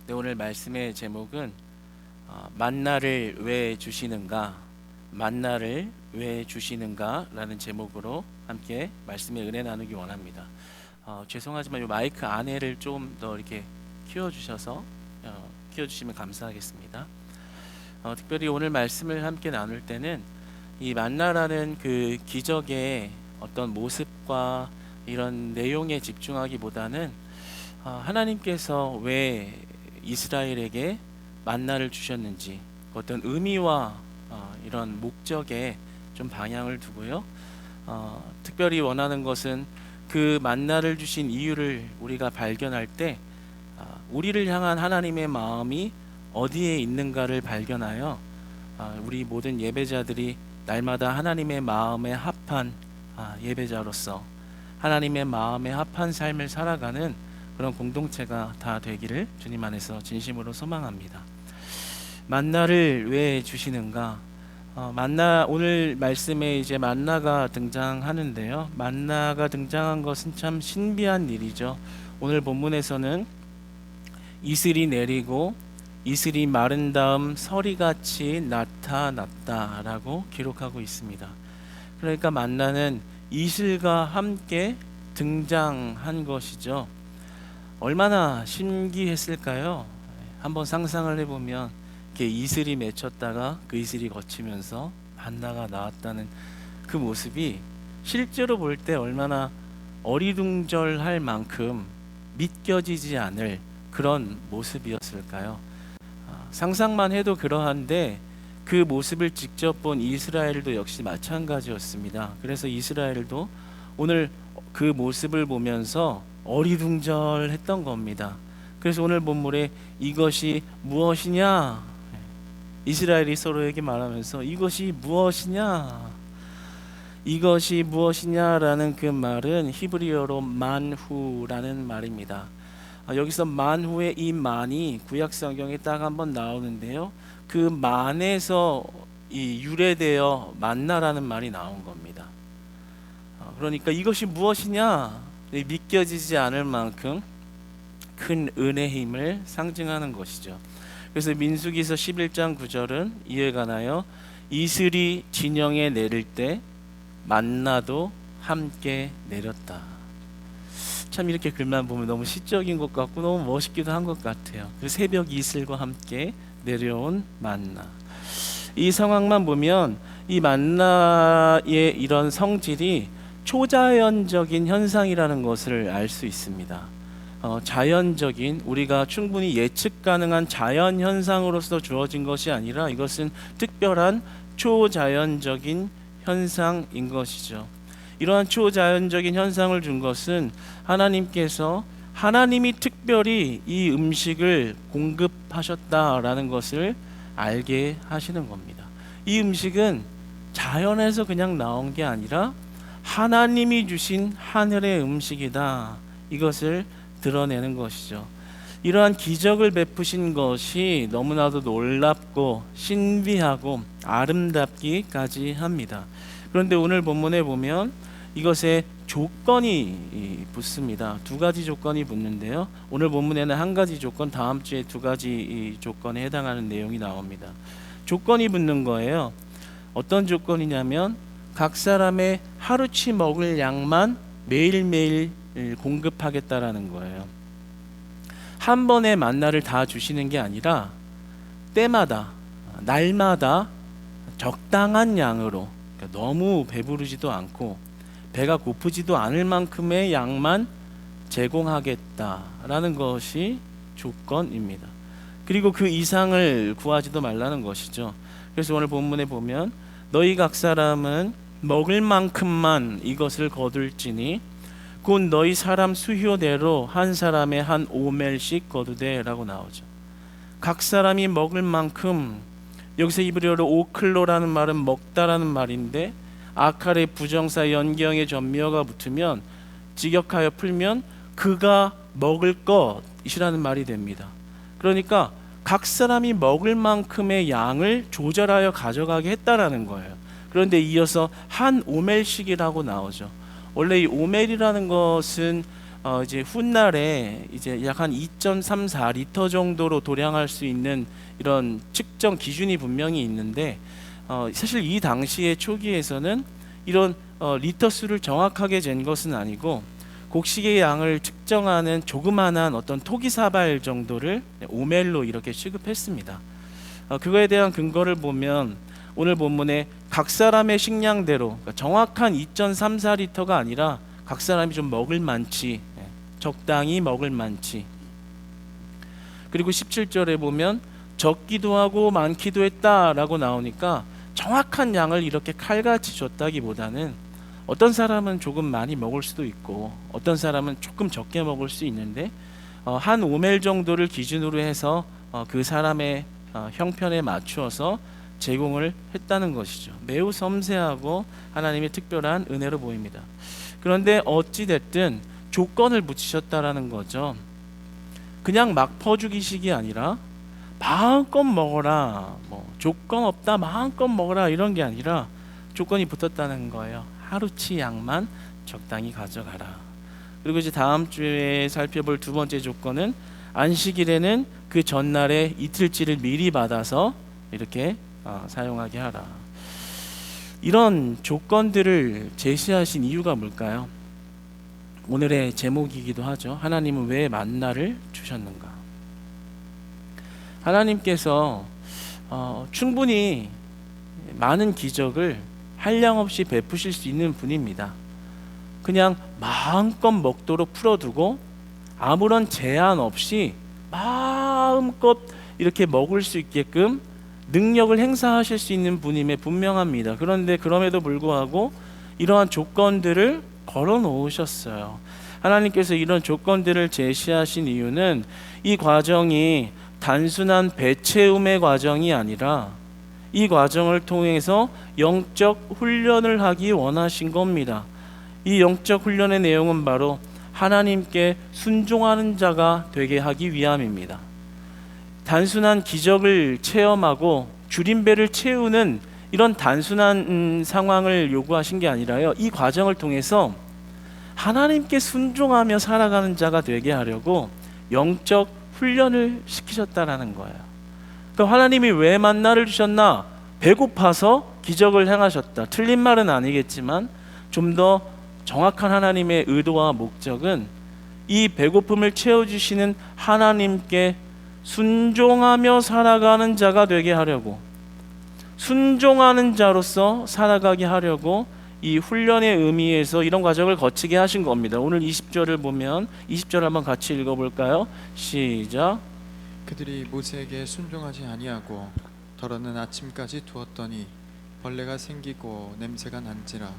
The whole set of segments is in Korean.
네, 오늘 말씀의 제목은 만나를 왜 주시는가, 만나를 왜 주시는가 라는 제목으로 함께 말씀의 은혜 나누기 원합니다. 죄송하지만 이 마이크 안에를 좀 더 이렇게 키워주셔서 키워주시면 감사하겠습니다. 특별히 오늘 말씀을 함께 나눌 때는 이 만나라는 그 기적의 어떤 모습과 이런 내용에 집중하기보다는 하나님께서 왜 이스라엘에게 만나를 주셨는지 어떤 의미와 이런 목적에 좀 방향을 두고요. 특별히 원하는 것은 그 만나를 주신 이유를 우리가 발견할 때 우리를 향한 하나님의 마음이 어디에 있는가를 발견하여 우리 모든 예배자들이 날마다 하나님의 마음에 합한 예배자로서 하나님의 마음에 합한 삶을 살아가는 그런 공동체가 다 되기를 주님 안에서 진심으로 소망합니다. 만나를 왜 주시는가? 오늘 말씀에 이제 만나가 등장하는데요. 만나가 등장한 것은 참 신비한 일이죠. 오늘 본문에서는 이슬이 내리고 이슬이 마른 다음 서리같이 나타났다라고 기록하고 있습니다. 그러니까 만나는 이슬과 함께 등장한 것이죠. 얼마나 신기했을까요? 한번 상상을 해보면 이렇게 이슬이 맺혔다가 그 이슬이 거치면서 만나가 나왔다는 그 모습이 실제로 볼 때 얼마나 어리둥절할 만큼 믿겨지지 않을 그런 모습이었을까요? 상상만 해도 그러한데 그 모습을 직접 본 이스라엘도 역시 마찬가지였습니다. 그래서 이스라엘도 오늘 그 모습을 보면서 어리둥절했던 겁니다. 그래서 오늘 본문에 이것이 무엇이냐? 이스라엘이 서로에게 말하면서 이것이 무엇이냐? 이것이 무엇이냐라는 그 말은 히브리어로 만후라는 말입니다. 여기서 만후의 이 만이 구약 성경에 딱 한번 나오는데요. 그 만에서 이 유래되어 만나라는 말이 나온 겁니다. 그러니까 이것이 무엇이냐? 믿겨지지 않을 만큼 큰 은혜의 힘을 상징하는 것이죠. 그래서 민수기서 11장 9절은 이에 관하여 이슬이 진영에 내릴 때 만나도 함께 내렸다. 참 이렇게 글만 보면 너무 시적인 것 같고 너무 멋있기도 한 것 같아요. 그 새벽 이슬과 함께 내려온 만나. 이 상황만 보면 이 만나의 이런 성질이 초자연적인 현상이라는 것을 알 수 있습니다. 자연적인 우리가 충분히 예측 가능한 자연 현상으로서 주어진 것이 아니라 이것은 특별한 초자연적인 현상인 것이죠. 이러한 초자연적인 현상을 준 것은 하나님께서 하나님이 특별히 이 음식을 공급하셨다라는 것을 알게 하시는 겁니다. 이 음식은 자연에서 그냥 나온 게 아니라 하나님이 주신 하늘의 음식이다. 이것을 드러내는 것이죠. 이러한 기적을 베푸신 것이 너무나도 놀랍고 신비하고 아름답기까지 합니다. 그런데 오늘 본문에 보면 이것에 조건이 붙습니다. 두 가지 조건이 붙는데요. 오늘 본문에는 한 가지 조건, 다음 주에 두 가지 조건에 해당하는 내용이 나옵니다. 조건이 붙는 거예요. 어떤 조건이냐면 각 사람의 하루치 먹을 양만 매일매일 공급하겠다라는 거예요. 한 번에 만나를 다 주시는 게 아니라 때마다, 날마다 적당한 양으로, 그러니까 너무 배부르지도 않고 배가 고프지도 않을 만큼의 양만 제공하겠다라는 것이 조건입니다. 그리고 그 이상을 구하지도 말라는 것이죠. 그래서 오늘 본문에 보면 너희 각 사람은 먹을 만큼만 이것을 거둘지니 곧 너희 사람 수효대로 한 사람에 한 오멜씩 거두되 라고 나오죠. 각 사람이 먹을 만큼, 여기서 히브리어로 오클로라는 말은 먹다라는 말인데 아칼의 부정사 연경의 전미어가 붙으면 직역하여 풀면 그가 먹을 것이라는 말이 됩니다. 그러니까 각 사람이 먹을 만큼의 양을 조절하여 가져가게 했다라는 거예요. 그런데 이어서 한 오멜씩이라고 나오죠. 원래 이 오멜이라는 것은 이제 훗날에 이제 약 한 2.34리터 정도로 도량할 수 있는 이런 측정 기준이 분명히 있는데 사실 이 당시의 초기에서는 이런 리터 수를 정확하게 잰 것은 아니고 곡식의 양을 측정하는 조그만한 어떤 토기사발 정도를 오멜로 이렇게 취급했습니다. 그거에 대한 근거를 보면 오늘 본문에 각 사람의 식량대로, 그러니까 정확한 2.34리터가 아니라 각 사람이 좀 먹을 만치, 적당히 먹을 만치. 그리고 17절에 보면 적기도 하고 많기도 했다라고 나오니까 정확한 양을 이렇게 칼같이 줬다기보다는 어떤 사람은 조금 많이 먹을 수도 있고 어떤 사람은 조금 적게 먹을 수 있는데 한 오멜 정도를 기준으로 해서 그 사람의 형편에 맞추어서 제공을 했다는 것이죠. 매우 섬세하고 하나님의 특별한 은혜로 보입니다. 그런데 어찌 됐든 조건을 붙이셨다라는 거죠. 그냥 막 퍼주기식이 아니라 마음껏 먹어라, 뭐 조건 없다 마음껏 먹어라 이런 게 아니라 조건이 붙었다는 거예요. 하루치 양만 적당히 가져가라. 그리고 이제 다음 주에 살펴볼 두 번째 조건은 안식일에는 그 전날에 이틀치를 미리 받아서 이렇게 사용하게 하라. 이런 조건들을 제시하신 이유가 뭘까요? 오늘의 제목이기도 하죠. 하나님은 왜 만나를 주셨는가? 하나님께서 충분히 많은 기적을 한량없이 베푸실 수 있는 분입니다. 그냥 마음껏 먹도록 풀어두고 아무런 제한 없이 마음껏 이렇게 먹을 수 있게끔 능력을 행사하실 수 있는 분임에 분명합니다. 그런데 그럼에도 불구하고 이러한 조건들을 걸어 놓으셨어요. 하나님께서 이런 조건들을 제시하신 이유는 이 과정이 단순한 배채움의 과정이 아니라 이 과정을 통해서 영적 훈련을 하기 원하신 겁니다. 이 영적 훈련의 내용은 바로 하나님께 순종하는 자가 되게 하기 위함입니다. 단순한 기적을 체험하고 줄임배를 채우는 이런 단순한 상황을 요구하신 게 아니라요, 이 과정을 통해서 하나님께 순종하며 살아가는 자가 되게 하려고 영적 훈련을 시키셨다라는 거예요. 그러니까 하나님이 왜 만나를 주셨나? 배고파서 기적을 행하셨다. 틀린 말은 아니겠지만 좀 더 정확한 하나님의 의도와 목적은 이 배고픔을 채워주시는 하나님께 순종하며 살아가는 자가 되게 하려고, 순종하는 자로서 살아가게 하려고 이 훈련의 의미에서 이런 과정을 거치게 하신 겁니다. 오늘 20절을 보면 20절 한번 같이 읽어볼까요? 시작. 그들이 모세에게 순종하지 아니하고 더러는 아침까지 두었더니 벌레가 생기고 냄새가 난지라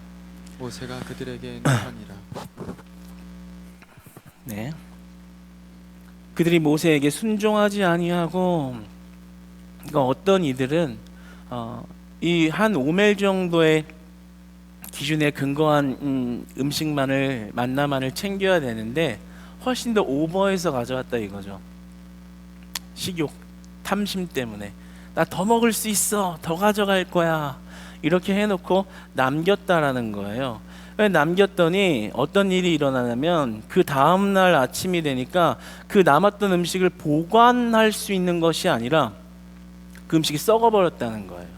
모세가 그들에게 노하니라. 네. 그들이 모세에게 순종하지 아니하고, 그러니까 어떤 이들은 이 한 오멜 정도의 기준에 근거한 음식만을 만나만을 챙겨야 되는데 훨씬 더 오버해서 가져왔다 이거죠. 식욕, 탐심 때문에 나 더 먹을 수 있어, 더 가져갈 거야 이렇게 해놓고 남겼다라는 거예요. 남겼더니 어떤 일이 일어나냐면 그 다음날 아침이 되니까 그 남았던 음식을 보관할 수 있는 것이 아니라 그 음식이 썩어버렸다는 거예요.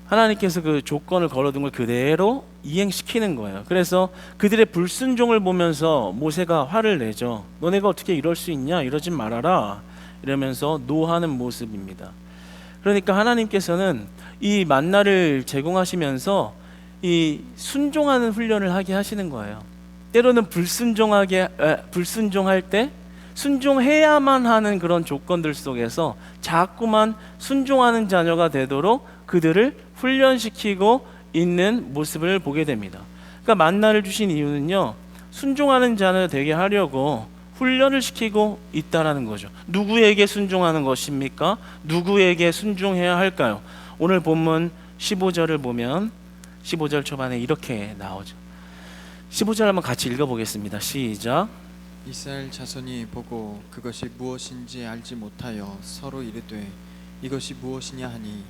하나님께서 그 조건을 걸어둔 걸 그대로 이행시키는 거예요. 그래서 그들의 불순종을 보면서 모세가 화를 내죠. 너네가 어떻게 이럴 수 있냐, 이러지 말아라 이러면서 노하는 모습입니다. 그러니까 하나님께서는 이 만나를 제공하시면서 이 순종하는 훈련을 하게 하시는 거예요. 때로는 불순종할 때 순종해야만 하는 그런 조건들 속에서 자꾸만 순종하는 자녀가 되도록 그들을 훈련시키고 있는 모습을 보게 됩니다. 그러니까 만나를 주신 이유는요, 순종하는 자녀 되게 하려고 훈련을 시키고 있다라는 거죠. 누구에게 순종하는 것입니까? 누구에게 순종해야 할까요? 오늘 본문 15절을 보면 15절 초반에 이렇게 나오죠. 15절 한번 같이 읽어보겠습니다. 시작. 이스라엘 자손이 보고 그것이 무엇인지 알지 못하여 서로 이르되 이것이 무엇이냐 하니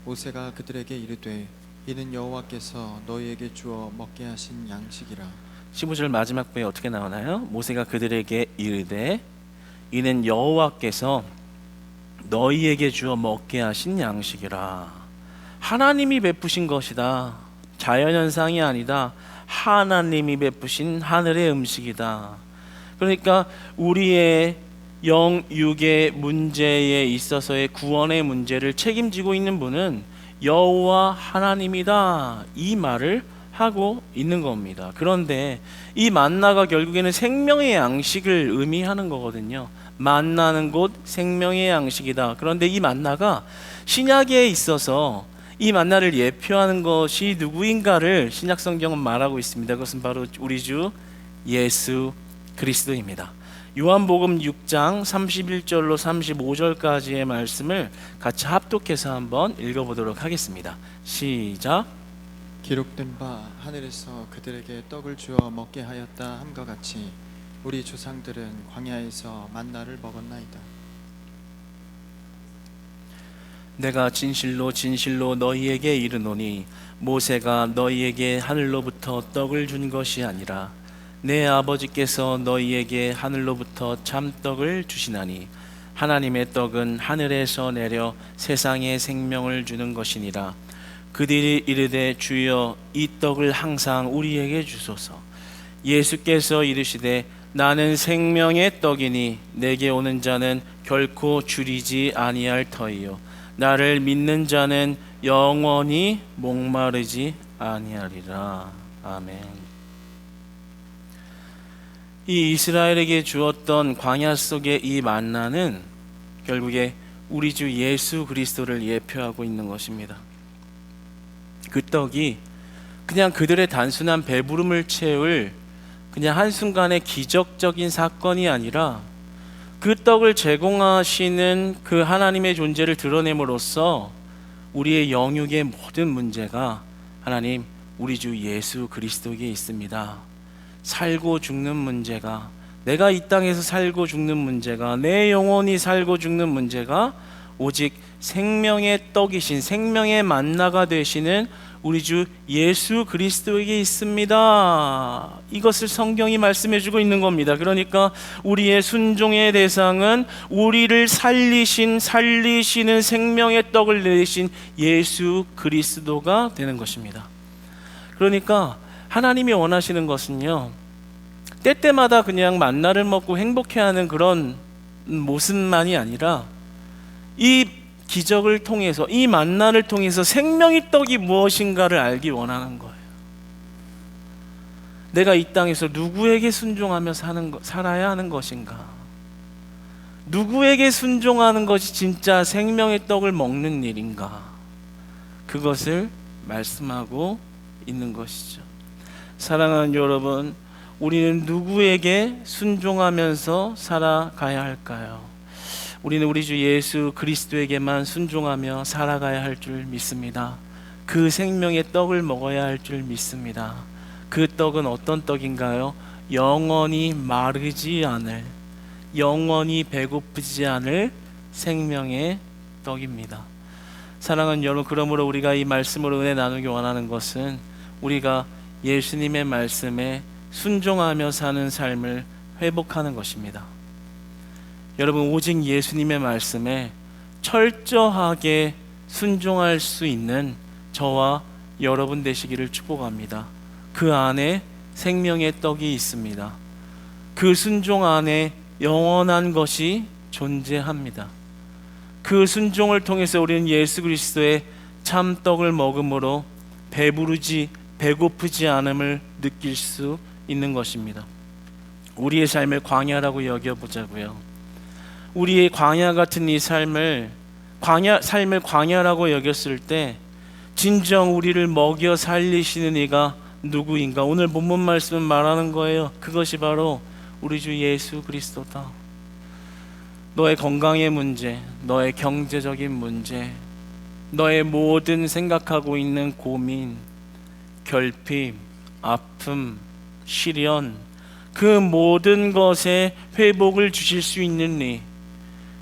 모세가 그들에게 이르되 이는 여호와께서 너희에게 주어 먹게 하신 양식이라. 15절 마지막 부에 어떻게 나오나요? 모세가 그들에게 이르되 이는 여호와께서 너희에게 주어 먹게 하신 양식이라. 하나님이 베푸신 것이다. 자연현상이 아니다. 하나님이 베푸신 하늘의 음식이다. 그러니까 우리의 영육의 문제에 있어서의 구원의 문제를 책임지고 있는 분은 여호와 하나님이다, 이 말을 하고 있는 겁니다. 그런데 이 만나가 결국에는 생명의 양식을 의미하는 거거든요. 만나는 곳 생명의 양식이다. 그런데 이 만나가 신약에 있어서 이 만나를 예표하는 것이 누구인가를 신약 성경은 말하고 있습니다. 그것은 바로 우리 주 예수 그리스도입니다. 요한복음 6장 31절로 35절까지의 말씀을 같이 합독해서 한번 읽어보도록 하겠습니다. 시작. 기록된 바 하늘에서 그들에게 떡을 주어 먹게 하였다 함과 같이 우리 조상들은 광야에서 만나를 먹었나이다. 내가 진실로 진실로 너희에게 이르노니 모세가 너희에게 하늘로부터 떡을 준 것이 아니라 내 아버지께서 너희에게 하늘로부터 참떡을 주시나니 하나님의 떡은 하늘에서 내려 세상에 생명을 주는 것이니라. 그들이 이르되 주여 이 떡을 항상 우리에게 주소서. 예수께서 이르시되 나는 생명의 떡이니 내게 오는 자는 결코 줄이지 아니할 터이요 나를 믿는 자는 영원히 목마르지 아니하리라. 아멘. 이 이스라엘에게 주었던 광야 속의 이 만나는 결국에 우리 주 예수 그리스도를 예표하고 있는 것입니다. 그 떡이 그냥 그들의 단순한 배부름을 채울 그냥 한순간의 기적적인 사건이 아니라 그 떡을 제공하시는 그 하나님의 존재를 드러냄으로써 우리의 영육의 모든 문제가 하나님 우리 주 예수 그리스도에게 있습니다. 살고 죽는 문제가, 내가 이 땅에서 살고 죽는 문제가, 내 영혼이 살고 죽는 문제가 오직 생명의 떡이신 생명의 만나가 되시는 우리 주 예수 그리스도에게 있습니다. 이것을 성경이 말씀해주고 있는 겁니다. 그러니까 우리의 순종의 대상은 우리를 살리시는 생명의 떡을 내신 예수 그리스도가 되는 것입니다. 그러니까 하나님이 원하시는 것은요, 때때마다 그냥 만나를 먹고 행복해하는 그런 모습만이 아니라 이 기적을 통해서, 이 만나를 통해서 생명의 떡이 무엇인가를 알기 원하는 거예요. 내가 이 땅에서 누구에게 순종하며 살아야 하는 것인가? 누구에게 순종하는 것이 진짜 생명의 떡을 먹는 일인가? 그것을 말씀하고 있는 것이죠. 사랑하는 여러분, 우리는 누구에게 순종하면서 살아가야 할까요? 우리는 우리 주 예수 그리스도에게만 순종하며 살아가야 할 줄 믿습니다. 그 생명의 떡을 먹어야 할 줄 믿습니다. 그 떡은 어떤 떡인가요? 영원히 마르지 않을, 영원히 배고프지 않을 생명의 떡입니다. 사랑하는 여러분, 그러므로 우리가 이 말씀으로 은혜 나누기 원하는 것은 우리가 예수님의 말씀에 순종하며 사는 삶을 회복하는 것입니다. 여러분, 오직 예수님의 말씀에 철저하게 순종할 수 있는 저와 여러분 되시기를 축복합니다. 그 안에 생명의 떡이 있습니다. 그 순종 안에 영원한 것이 존재합니다. 그 순종을 통해서 우리는 예수 그리스도의 참떡을 먹음으로 배고프지 않음을 느낄 수 있는 것입니다. 우리의 삶을 광야라고 여겨보자고요. 우리의 광야 같은 이 삶을 광야라고 여겼을 때 진정 우리를 먹여 살리시는 이가 누구인가? 오늘 본문 말씀은 말하는 거예요. 그것이 바로 우리 주 예수 그리스도다. 너의 건강의 문제, 너의 경제적인 문제, 너의 모든 생각하고 있는 고민, 결핍, 아픔, 시련, 그 모든 것에 회복을 주실 수 있는 이,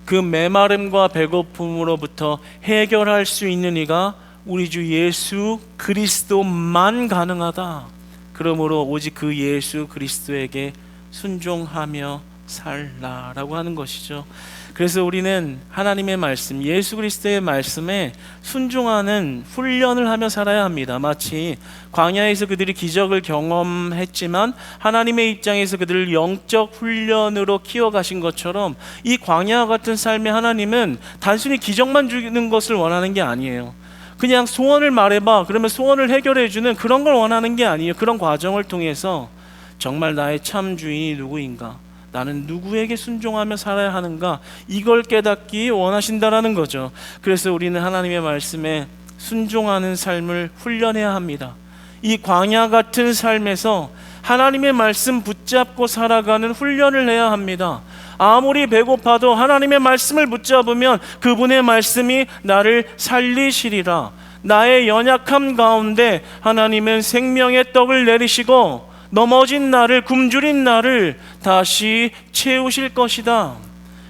그 메마름과 배고픔으로부터 해결할 수 있는 이가 우리 주 예수 그리스도만 가능하다. 그러므로 오직 그 예수 그리스도에게 순종하며 살라라고 하는 것이죠. 그래서 우리는 하나님의 말씀, 예수 그리스도의 말씀에 순종하는 훈련을 하며 살아야 합니다. 마치 광야에서 그들이 기적을 경험했지만 하나님의 입장에서 그들을 영적 훈련으로 키워가신 것처럼 이 광야와 같은 삶의 하나님은 단순히 기적만 주는 것을 원하는 게 아니에요. 그냥 소원을 말해봐 그러면 소원을 해결해주는 그런 걸 원하는 게 아니에요. 그런 과정을 통해서 정말 나의 참 주인이 누구인가, 나는 누구에게 순종하며 살아야 하는가, 이걸 깨닫기 원하신다라는 거죠. 그래서 우리는 하나님의 말씀에 순종하는 삶을 훈련해야 합니다. 이 광야 같은 삶에서 하나님의 말씀 붙잡고 살아가는 훈련을 해야 합니다. 아무리 배고파도 하나님의 말씀을 붙잡으면 그분의 말씀이 나를 살리시리라. 나의 연약함 가운데 하나님은 생명의 떡을 내리시고 넘어진 나를, 굶주린 나를 다시 채우실 것이다.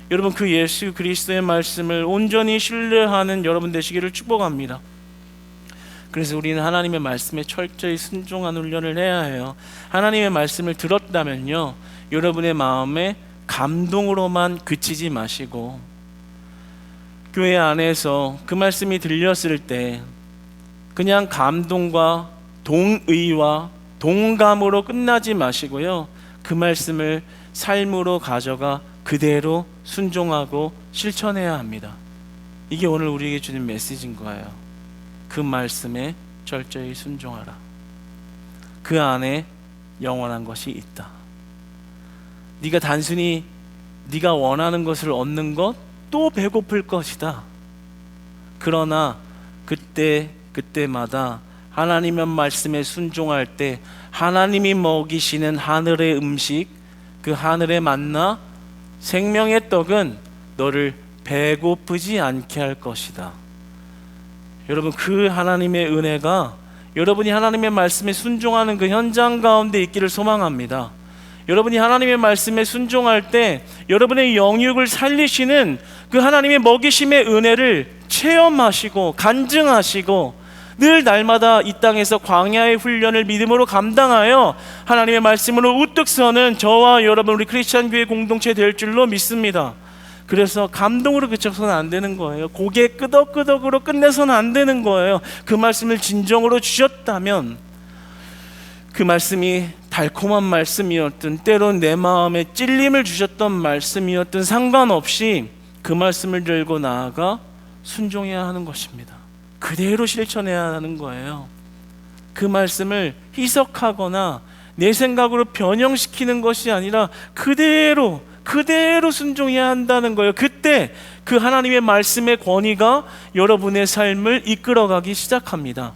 여러분, 그 예수 그리스도의 말씀을 온전히 신뢰하는 여러분 되시기를 축복합니다. 그래서 우리는 하나님의 말씀에 철저히 순종하는 훈련을 해야 해요. 하나님의 말씀을 들었다면요, 여러분의 마음에 감동으로만 그치지 마시고 교회 안에서 그 말씀이 들렸을 때 그냥 감동과 동의와 동감으로 끝나지 마시고요, 그 말씀을 삶으로 가져가 그대로 순종하고 실천해야 합니다. 이게 오늘 우리에게 주는 메시지인 거예요. 그 말씀에 철저히 순종하라. 그 안에 영원한 것이 있다. 네가 단순히 네가 원하는 것을 얻는 것, 또 배고플 것이다. 그러나 그때마다 하나님의 말씀에 순종할 때 하나님이 먹이시는 하늘의 음식, 그 하늘의 만나, 생명의 떡은 너를 배고프지 않게 할 것이다. 여러분, 그 하나님의 은혜가 여러분이 하나님의 말씀에 순종하는 그 현장 가운데 있기를 소망합니다. 여러분이 하나님의 말씀에 순종할 때 여러분의 영육을 살리시는 그 하나님의 먹이심의 은혜를 체험하시고 간증하시고 늘 날마다 이 땅에서 광야의 훈련을 믿음으로 감당하여 하나님의 말씀으로 우뚝 서는 저와 여러분, 우리 크리스찬 교회 공동체 될 줄로 믿습니다. 그래서 감동으로 그쳐서는 안 되는 거예요. 고개 끄덕끄덕으로 끝내서는 안 되는 거예요. 그 말씀을 진정으로 주셨다면, 그 말씀이 달콤한 말씀이었든 때론 내 마음에 찔림을 주셨던 말씀이었든 상관없이 그 말씀을 들고 나아가 순종해야 하는 것입니다. 그대로 실천해야 하는 거예요. 그 말씀을 희석하거나 내 생각으로 변형시키는 것이 아니라 그대로 순종해야 한다는 거예요. 그때 그 하나님의 말씀의 권위가 여러분의 삶을 이끌어가기 시작합니다.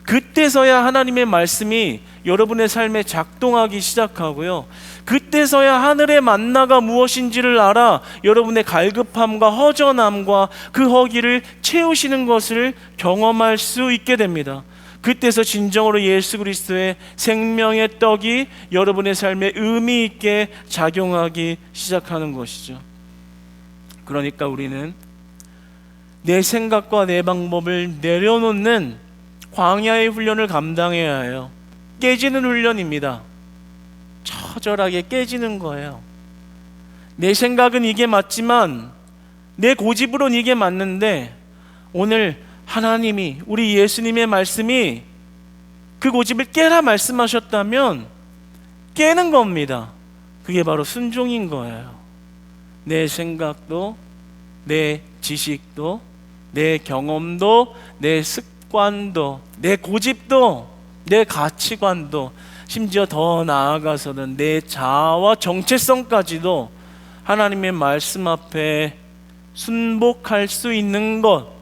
그때서야 하나님의 말씀이 여러분의 삶에 작동하기 시작하고요, 그때서야 하늘의 만나가 무엇인지를 알아 여러분의 갈급함과 허전함과 그 허기를 채우시는 것을 경험할 수 있게 됩니다. 그때서 진정으로 예수 그리스도의 생명의 떡이 여러분의 삶에 의미 있게 작용하기 시작하는 것이죠. 그러니까 우리는 내 생각과 내 방법을 내려놓는 광야의 훈련을 감당해야 해요. 깨지는 훈련입니다. 처절하게 깨지는 거예요. 내 생각은 이게 맞지만 내 고집으로는 이게 맞는데, 오늘 하나님이, 우리 예수님의 말씀이 그 고집을 깨라 말씀하셨다면 깨는 겁니다. 그게 바로 순종인 거예요. 내 생각도, 내 지식도, 내 경험도, 내 습관도, 내 고집도, 내 가치관도, 심지어 더 나아가서는 내 자아와 정체성까지도 하나님의 말씀 앞에 순복할 수 있는 것,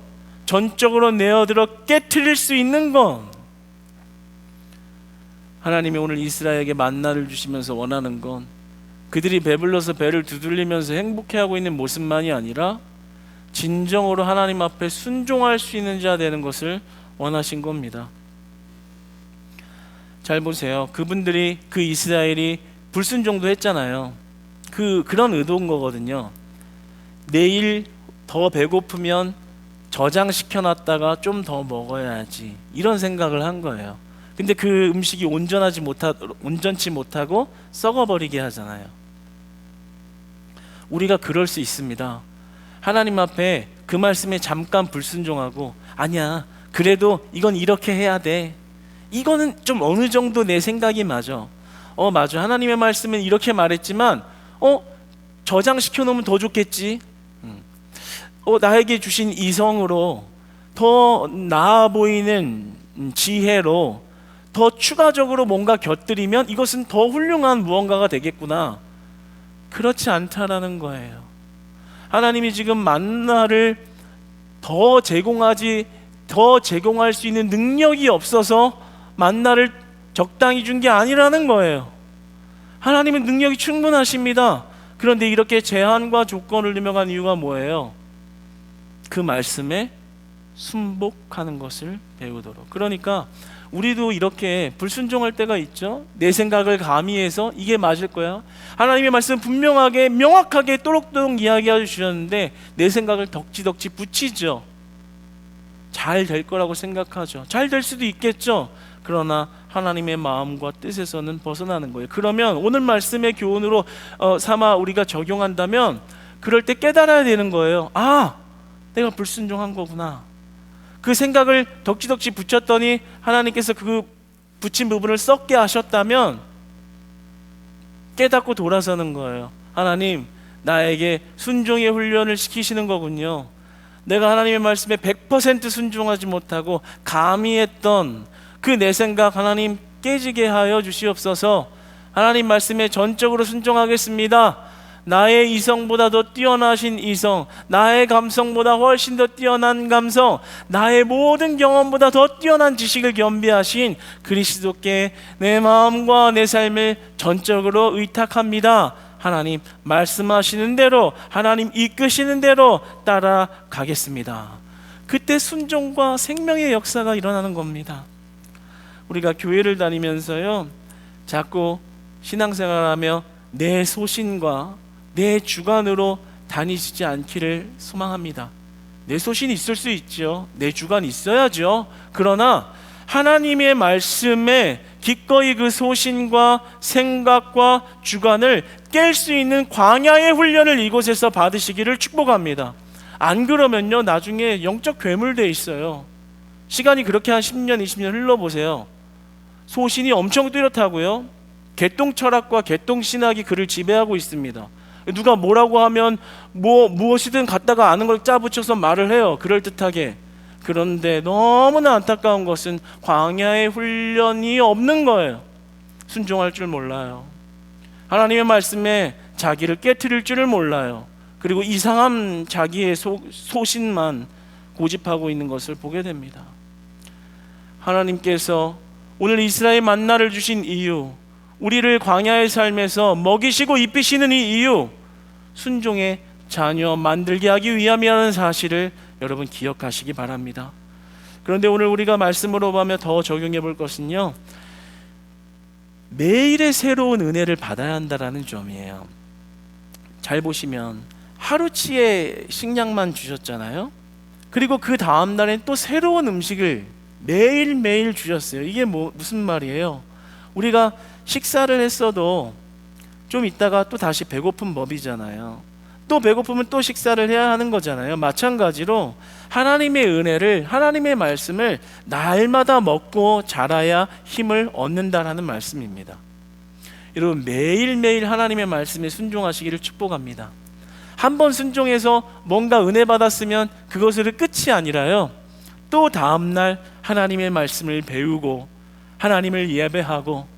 전적으로 내어들어 깨트릴 수 있는 것. 하나님이 오늘 이스라엘에게 만나를 주시면서 원하는 건 그들이 배불러서 배를 두들리면서 행복해하고 있는 모습만이 아니라 진정으로 하나님 앞에 순종할 수 있는 자 되는 것을 원하신 겁니다. 잘 보세요. 그분들이, 그 이스라엘이 불순종도 했잖아요. 그런 의도인 거거든요. 내일 더 배고프면 저장시켜놨다가 좀 더 먹어야지, 이런 생각을 한 거예요. 근데 그 음식이 온전치 못하고 썩어버리게 하잖아요. 우리가 그럴 수 있습니다. 하나님 앞에 그 말씀에 잠깐 불순종하고, 아니야, 그래도 이건 이렇게 해야 돼, 이거는 좀 어느 정도 내 생각이 맞아, 맞아, 하나님의 말씀은 이렇게 말했지만 저장시켜 놓으면 더 좋겠지, 나에게 주신 이성으로 더 나아 보이는 지혜로 더 추가적으로 뭔가 곁들이면 이것은 더 훌륭한 무언가가 되겠구나. 그렇지 않다라는 거예요. 하나님이 지금 만나를 더 제공할 수 있는 능력이 없어서 만나를 적당히 준 게 아니라는 거예요. 하나님은 능력이 충분하십니다. 그런데 이렇게 제한과 조건을 넣어간 이유가 뭐예요? 그 말씀에 순복하는 것을 배우도록. 그러니까 우리도 이렇게 불순종할 때가 있죠. 내 생각을 가미해서 이게 맞을 거야, 하나님의 말씀 분명하게 명확하게 또록또록 이야기해 주셨는데 내 생각을 덕지덕지 붙이죠. 잘 될 거라고 생각하죠. 잘 될 수도 있겠죠. 그러나 하나님의 마음과 뜻에서는 벗어나는 거예요. 그러면 오늘 말씀의 교훈으로 삼아 우리가 적용한다면 그럴 때 깨달아야 되는 거예요. 아, 내가 불순종한 거구나. 그 생각을 덕지덕지 붙였더니 하나님께서 그 붙인 부분을 썩게 하셨다면 깨닫고 돌아서는 거예요. 하나님, 나에게 순종의 훈련을 시키시는 거군요. 내가 하나님의 말씀에 100% 순종하지 못하고 가미했던 그 내 생각, 하나님 깨지게 하여 주시옵소서. 하나님 말씀에 전적으로 순종하겠습니다. 나의 이성보다 더 뛰어나신 이성, 나의 감성보다 훨씬 더 뛰어난 감성, 나의 모든 경험보다 더 뛰어난 지식을 겸비하신 그리스도께 내 마음과 내 삶을 전적으로 의탁합니다. 하나님 말씀하시는 대로, 하나님 이끄시는 대로 따라가겠습니다. 그때 순종과 생명의 역사가 일어나는 겁니다. 우리가 교회를 다니면서요, 자꾸 신앙생활하며 내 소신과 내 주관으로 다니시지 않기를 소망합니다. 내 소신이 있을 수 있죠. 내 주관이 있어야죠. 그러나 하나님의 말씀에 기꺼이 그 소신과 생각과 주관을 깰 수 있는 광야의 훈련을 이곳에서 받으시기를 축복합니다. 안 그러면요, 나중에 영적 괴물돼 있어요. 시간이 그렇게 한 10년 20년 흘러보세요. 소신이 엄청 뚜렷하고요, 개똥 철학과 개똥 신학이 그를 지배하고 있습니다. 누가 뭐라고 하면 무엇이든 갖다가 아는 걸 짜붙여서 말을 해요, 그럴듯하게. 그런데 너무나 안타까운 것은 광야의 훈련이 없는 거예요. 순종할 줄 몰라요. 하나님의 말씀에 자기를 깨트릴 줄을 몰라요. 그리고 이상한 자기의 소신만 고집하고 있는 것을 보게 됩니다. 하나님께서 오늘 이스라엘 만나를 주신 이유, 우리를 광야의 삶에서 먹이시고 입히시는 이 이유, 순종의 자녀 만들게 하기 위함이라는 사실을 여러분 기억하시기 바랍니다. 그런데 오늘 우리가 말씀으로 보며 더 적용해 볼 것은요, 매일의 새로운 은혜를 받아야 한다는 점이에요. 잘 보시면 하루치의 식량만 주셨잖아요. 그리고 그 다음 날엔 또 새로운 음식을 매일매일 주셨어요. 이게 무슨 말이에요? 우리가 식사를 했어도 좀 있다가 또 다시 배고픈 법이잖아요. 또 배고프면 또 식사를 해야 하는 거잖아요. 마찬가지로 하나님의 은혜를, 하나님의 말씀을 날마다 먹고 자라야 힘을 얻는다라는 말씀입니다. 여러분, 매일매일 하나님의 말씀에 순종하시기를 축복합니다. 한번 순종해서 뭔가 은혜 받았으면 그것으로 끝이 아니라요, 또 다음날 하나님의 말씀을 배우고 하나님을 예배하고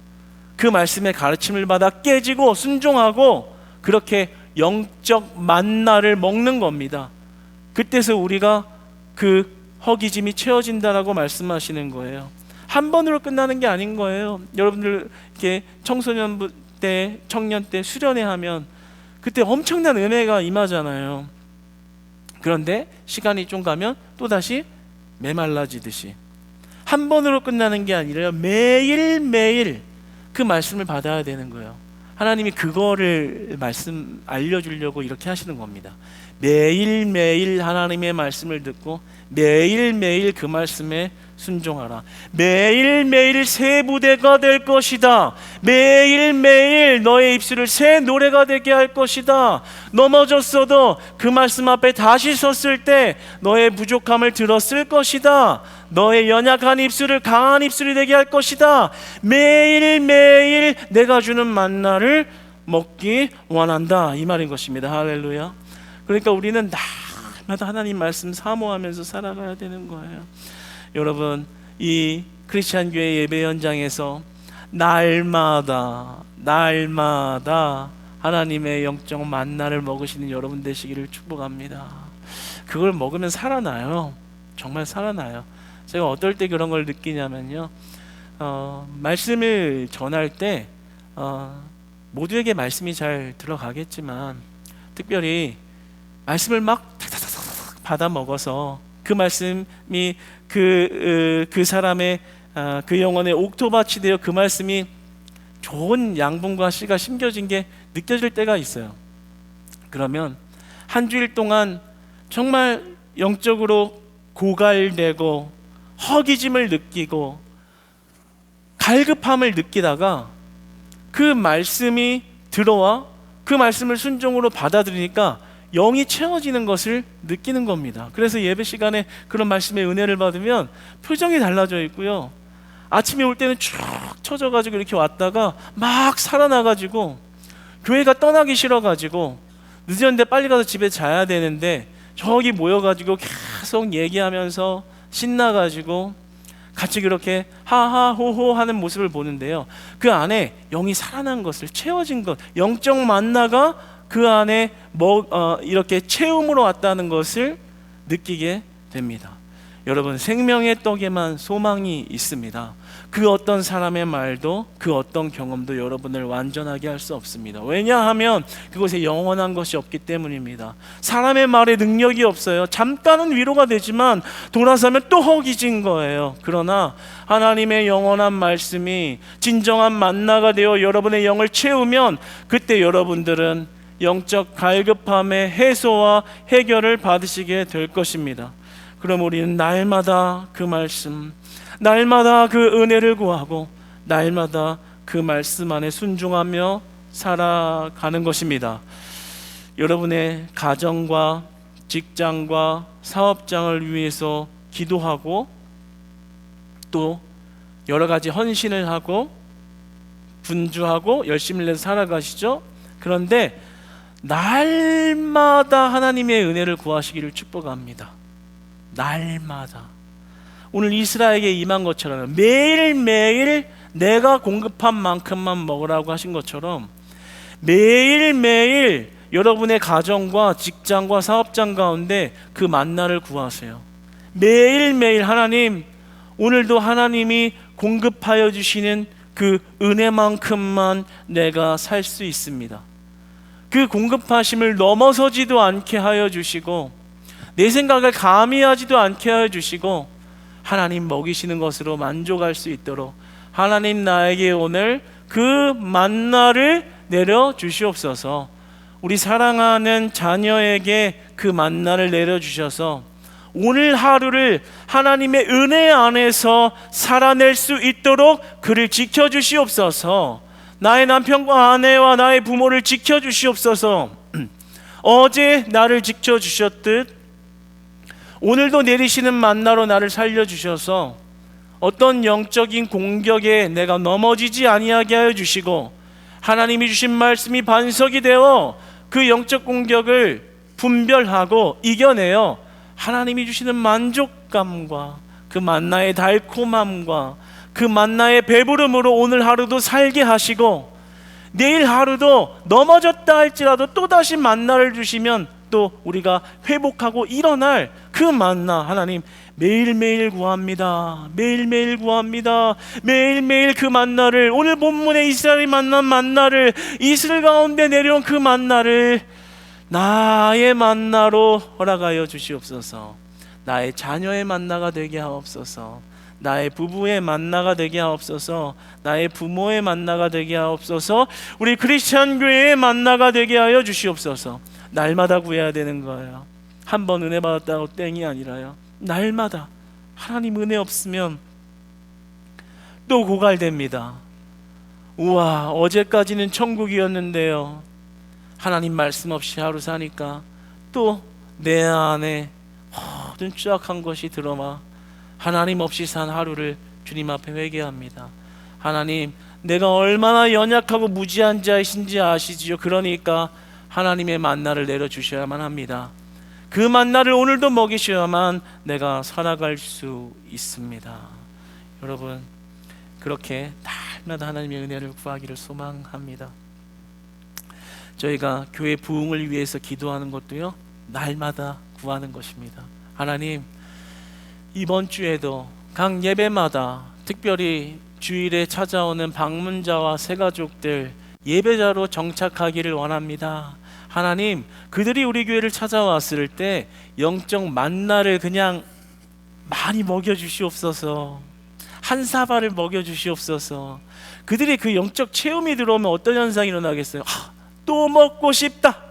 그 말씀의 가르침을 받아 깨지고 순종하고 그렇게 영적 만나를 먹는 겁니다. 그때서 우리가 그 허기짐이 채워진다라고 말씀하시는 거예요. 한 번으로 끝나는 게 아닌 거예요. 여러분들 이렇게 청소년 때, 청년 때 수련회 하면 그때 엄청난 은혜가 임하잖아요. 그런데 시간이 좀 가면 또다시 메말라지듯이 한 번으로 끝나는 게 아니라 매일매일 그 말씀을 받아야 되는 거예요. 하나님이 그거를 알려주려고 이렇게 하시는 겁니다. 매일매일 하나님의 말씀을 듣고 매일매일 그 말씀에 순종하라. 매일매일 새 부대가 될 것이다. 매일매일 너의 입술을 새 노래가 되게 할 것이다. 넘어졌어도 그 말씀 앞에 다시 섰을 때 너의 부족함을 들었을 것이다. 너의 연약한 입술을 강한 입술이 되게 할 것이다. 매일매일 내가 주는 만나를 먹기 원한다, 이 말인 것입니다. 할렐루야. 그러니까 우리는 날마다 하나님 말씀 사모하면서 살아가야 되는 거예요. 여러분, 이 크리스찬 교회 예배 현장에서 날마다 하나님의 영적 만나를 먹으시는 여러분 되시기를 축복합니다. 그걸 먹으면 살아나요. 정말 살아나요. 제가 어떨 때 그런 걸 느끼냐면요, 말씀을 전할 때 모두에게 말씀이 잘 들어가겠지만 특별히 말씀을 막 탁탁탁탁 받아 먹어서 그 말씀이 그 사람의 그 영혼의 옥토밭이 되어 그 말씀이 좋은 양분과 씨가 심겨진 게 느껴질 때가 있어요. 그러면 한 주일 동안 정말 영적으로 고갈되고 허기짐을 느끼고 갈급함을 느끼다가 그 말씀이 들어와 그 말씀을 순종으로 받아들이니까 영이 채워지는 것을 느끼는 겁니다. 그래서 예배 시간에 그런 말씀의 은혜를 받으면 표정이 달라져 있고요, 아침에 올 때는 쭉 처져가지고 이렇게 왔다가 막 살아나가지고 교회가 떠나기 싫어가지고 늦었는데 빨리 가서 집에 자야 되는데 저기 모여가지고 계속 얘기하면서 신나가지고 같이 그렇게 하하호호 하는 모습을 보는데요, 그 안에 영이 살아난 것을, 채워진 것, 영적 만나가 그 안에 이렇게 채움으로 왔다는 것을 느끼게 됩니다. 여러분, 생명의 떡에만 소망이 있습니다. 그 어떤 사람의 말도 그 어떤 경험도 여러분을 완전하게 할 수 없습니다. 왜냐하면 그곳에 영원한 것이 없기 때문입니다. 사람의 말에 능력이 없어요. 잠깐은 위로가 되지만 돌아서면 또 허기진 거예요. 그러나 하나님의 영원한 말씀이 진정한 만나가 되어 여러분의 영을 채우면 그때 여러분들은 영적 갈급함의 해소와 해결을 받으시게 될 것입니다. 그럼 우리는 날마다 그 말씀, 날마다 그 은혜를 구하고 날마다 그 말씀 안에 순종하며 살아가는 것입니다. 여러분의 가정과 직장과 사업장을 위해서 기도하고 또 여러 가지 헌신을 하고 분주하고 열심히 내서 살아가시죠. 그런데 날마다 하나님의 은혜를 구하시기를 축복합니다. 날마다. 오늘 이스라엘에게 임한 것처럼 매일매일 내가 공급한 만큼만 먹으라고 하신 것처럼 매일매일 여러분의 가정과 직장과 사업장 가운데 그 만나를 구하세요. 매일매일 하나님, 오늘도 하나님이 공급하여 주시는 그 은혜만큼만 내가 살 수 있습니다. 그 공급하심을 넘어서지도 않게 하여 주시고 내 생각을 가미하지도 않게 하여 주시고 하나님 먹이시는 것으로 만족할 수 있도록 하나님 나에게 오늘 그 만나를 내려 주시옵소서. 우리 사랑하는 자녀에게 그 만나를 내려 주셔서 오늘 하루를 하나님의 은혜 안에서 살아낼 수 있도록 그를 지켜 주시옵소서. 나의 남편과 아내와 나의 부모를 지켜 주시옵소서. 어제 나를 지켜 주셨듯 오늘도 내리시는 만나로 나를 살려 주셔서 어떤 영적인 공격에 내가 넘어지지 아니하게 하여 주시고 하나님이 주신 말씀이 반석이 되어 그 영적 공격을 분별하고 이겨내어 하나님이 주시는 만족감과 그 만나의 달콤함과 그 만나의 배부름으로 오늘 하루도 살게 하시고 내일 하루도 넘어졌다 할지라도 또다시 만나를 주시면 또 우리가 회복하고 일어날 그 만나 하나님 매일매일 구합니다. 매일매일 구합니다. 매일매일 그 만나를, 오늘 본문에 이스라엘이 만난 만나를, 이스라엘 가운데 내려온 그 만나를 나의 만나로 허락하여 주시옵소서. 나의 자녀의 만나가 되게 하옵소서. 나의 부부의 만나가 되게 하옵소서. 나의 부모의 만나가 되게 하옵소서. 우리 크리스찬 교회의 만나가 되게 하여 주시옵소서. 날마다 구해야 되는 거예요. 한 번 은혜 받았다고 땡이 아니라요. 날마다 하나님 은혜 없으면 또 고갈됩니다. 우와, 어제까지는 천국이었는데요. 하나님 말씀 없이 하루 사니까 또 내 안에 모든 추악한 것이 들어와 하나님 없이 산 하루를 주님 앞에 회개합니다. 하나님, 내가 얼마나 연약하고 무지한 자이신지 아시지요. 그러니까 하나님의 만나를 내려주셔야만 합니다. 그 만나를 오늘도 먹이셔야만 내가 살아갈 수 있습니다. 여러분, 그렇게 날마다 하나님의 은혜를 구하기를 소망합니다. 저희가 교회 부흥을 위해서 기도하는 것도요, 날마다 구하는 것입니다. 하나님, 이번 주에도 각 예배마다 특별히 주일에 찾아오는 방문자와 새가족들 예배자로 정착하기를 원합니다. 하나님, 그들이 우리 교회를 찾아왔을 때 영적 만나를 그냥 많이 먹여주시옵소서. 한 사발을 먹여주시옵소서. 그들이 그 영적 체험이 들어오면 어떤 현상이 일어나겠어요? 또 먹고 싶다,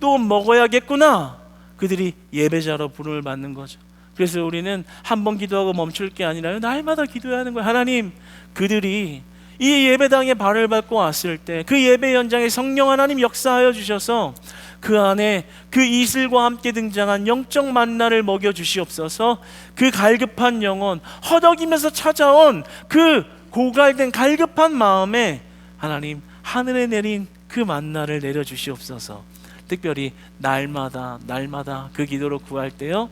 또 먹어야겠구나. 그들이 예배자로 부름을 받는 거죠. 그래서 우리는 한 번 기도하고 멈출 게 아니라 날마다 기도해야 하는 거예요. 하나님, 그들이 이 예배당에 발을 밟고 왔을 때 그 예배 현장에 성령 하나님 역사하여 주셔서 그 안에 그 이슬과 함께 등장한 영적 만나를 먹여 주시옵소서. 그 갈급한 영혼, 허덕이면서 찾아온 그 고갈된 갈급한 마음에 하나님, 하늘에 내린 그 만나를 내려 주시옵소서. 특별히 날마다 그 기도로 구할 때요,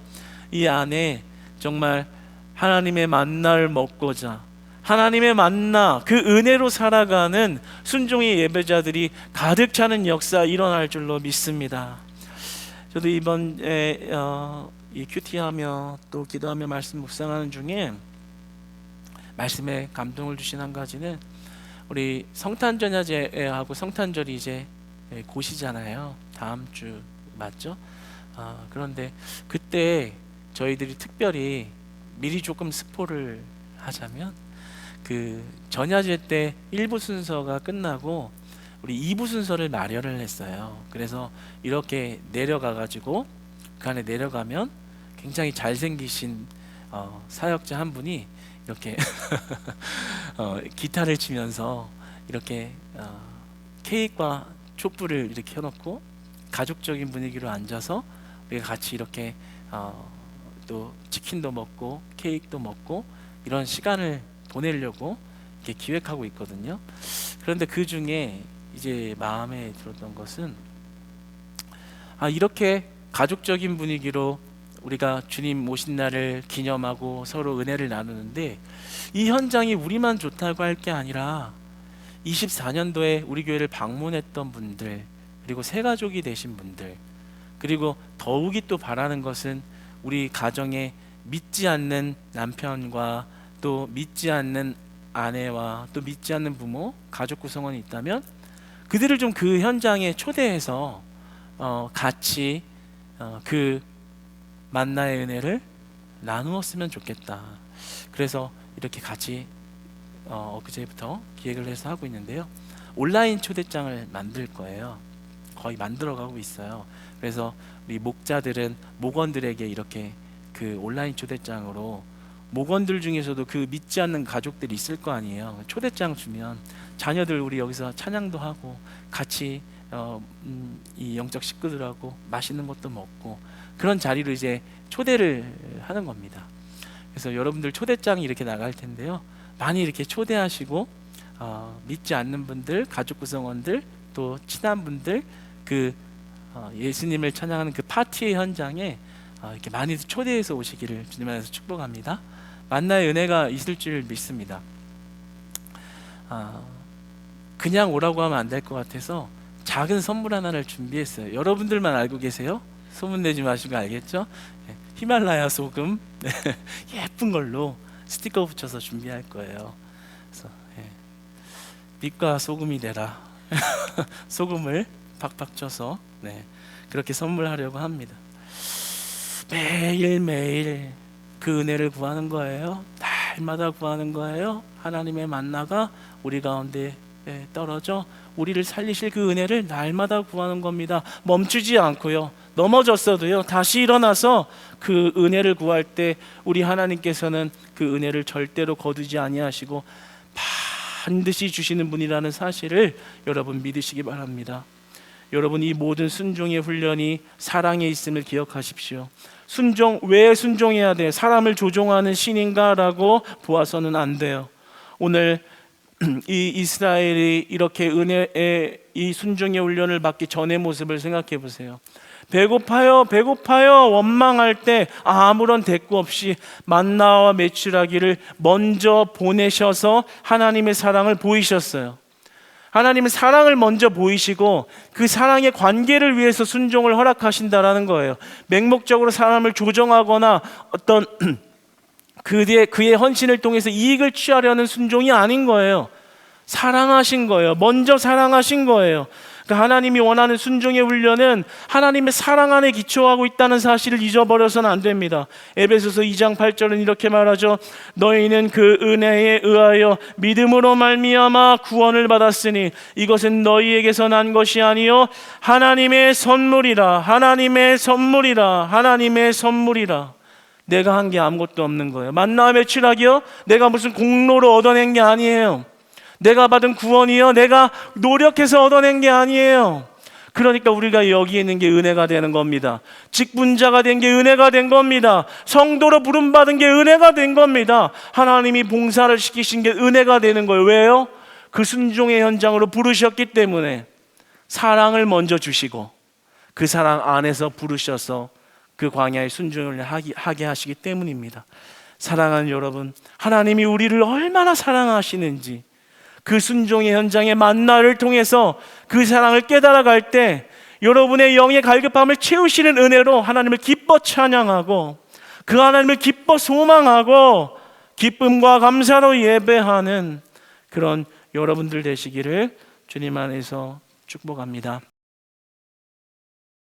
이 안에 정말 하나님의 만나를 먹고자 하나님의 만나, 그 은혜로 살아가는 순종의 예배자들이 가득 차는 역사 일어날 줄로 믿습니다. 저도 이번에 이 큐티하며 또 기도하며 말씀 묵상하는 중에 말씀에 감동을 주신 한 가지는, 우리 성탄절야제하고 성탄절이 이제 곧이잖아요. 다음 주 맞죠? 그런데 그때 저희들이 특별히 미리 조금 스포를 하자면, 그 전야제 때 1부 순서가 끝나고 우리 2부 순서를 마련을 했어요. 그래서 이렇게 내려가 가지고 그 안에 내려가면 굉장히 잘생기신 사역자 한 분이 이렇게 기타를 치면서 이렇게 케이크와 촛불을 이렇게 켜놓고 가족적인 분위기로 앉아서 우리가 같이 이렇게 또 치킨도 먹고 케이크도 먹고 이런 시간을 보내려고 이렇게 기획하고 있거든요. 그런데 그 중에 이제 마음에 들었던 것은, 이렇게 가족적인 분위기로 우리가 주님 오신 날을 기념하고 서로 은혜를 나누는데, 이 현장이 우리만 좋다고 할 게 아니라 24년도에 우리 교회를 방문했던 분들, 그리고 새가족이 되신 분들, 그리고 더욱이 또 바라는 것은 우리 가정에 믿지 않는 남편과 또 믿지 않는 아내와 또 믿지 않는 부모, 가족 구성원이 있다면 그들을 좀 그 현장에 초대해서 같이 그 만나의 은혜를 나누었으면 좋겠다. 그래서 이렇게 같이 엊그제부터 기획을 해서 하고 있는데요, 온라인 초대장을 만들 거예요. 거의 만들어가고 있어요. 그래서 우리 목자들은 목원들에게 이렇게 그 온라인 초대장으로, 목원들 중에서도 그 믿지 않는 가족들이 있을 거 아니에요. 초대장 주면 자녀들 우리 여기서 찬양도 하고 같이 이 영적 식구들하고 맛있는 것도 먹고 그런 자리로 이제 초대를 하는 겁니다. 그래서 여러분들 초대장이 이렇게 나갈 텐데요, 많이 이렇게 초대하시고 믿지 않는 분들, 가족 구성원들, 또 친한 분들, 그 예수님을 찬양하는 그 파티의 현장에 이렇게 많이 초대해서 오시기를 주님 안에서 축복합니다. 만나의 은혜가 있을 줄 믿습니다. 그냥 오라고 하면 안 될 것 같아서 작은 선물 하나를 준비했어요. 여러분들만 알고 계세요? 소문내지 마시고, 알겠죠? 히말라야 소금 예쁜 걸로 스티커 붙여서 준비할 거예요. 그래서 빛과 소금이 되라 소금을 팍팍 쳐서 그렇게 선물하려고 합니다. 매일매일 그 은혜를 구하는 거예요. 날마다 구하는 거예요. 하나님의 만나가 우리 가운데 떨어져 우리를 살리실 그 은혜를 날마다 구하는 겁니다. 멈추지 않고요. 넘어졌어도요 다시 일어나서 그 은혜를 구할 때 우리 하나님께서는 그 은혜를 절대로 거두지 아니하시고 반드시 주시는 분이라는 사실을 여러분 믿으시기 바랍니다. 여러분, 이 모든 순종의 훈련이 사랑에 있음을 기억하십시오. 순종, 왜 순종해야 돼? 사람을 조종하는 신인가라고 보아서는 안 돼요. 오늘 이 이스라엘이 이렇게 은혜의 이 순종의 훈련을 받기 전의 모습을 생각해 보세요. 배고파요, 배고파요, 원망할 때 아무런 대꾸 없이 만나와 메추라기를 먼저 보내셔서 하나님의 사랑을 보이셨어요. 하나님의 사랑을 먼저 보이시고 그 사랑의 관계를 위해서 순종을 허락하신다라는 거예요. 맹목적으로 사람을 조정하거나 어떤 그의 헌신을 통해서 이익을 취하려는 순종이 아닌 거예요. 사랑하신 거예요. 먼저 사랑하신 거예요. 그러니까 하나님이 원하는 순종의 훈련은 하나님의 사랑 안에 기초하고 있다는 사실을 잊어버려서는 안 됩니다. 에베소서 2장 8절은 이렇게 말하죠. 너희는 그 은혜에 의하여 믿음으로 말미암아 구원을 받았으니 이것은 너희에게서 난 것이 아니요 하나님의 선물이라. 하나님의 선물이라. 하나님의 선물이라. 내가 한 게 아무것도 없는 거예요. 만나와 메추라기요? 내가 무슨 공로로 얻어낸 게 아니에요. 내가 받은 구원이요, 내가 노력해서 얻어낸 게 아니에요. 그러니까 우리가 여기 있는 게 은혜가 되는 겁니다. 직분자가 된 게 은혜가 된 겁니다. 성도로 부름받은 게 은혜가 된 겁니다. 하나님이 봉사를 시키신 게 은혜가 되는 거예요. 왜요? 그 순종의 현장으로 부르셨기 때문에 사랑을 먼저 주시고 그 사랑 안에서 부르셔서 그 광야의 순종을 하게 하시기 때문입니다. 사랑하는 여러분, 하나님이 우리를 얼마나 사랑하시는지 그 순종의 현장의 만나를 통해서 그 사랑을 깨달아갈 때 여러분의 영의 갈급함을 채우시는 은혜로 하나님을 기뻐 찬양하고 그 하나님을 기뻐 소망하고 기쁨과 감사로 예배하는 그런 여러분들 되시기를 주님 안에서 축복합니다.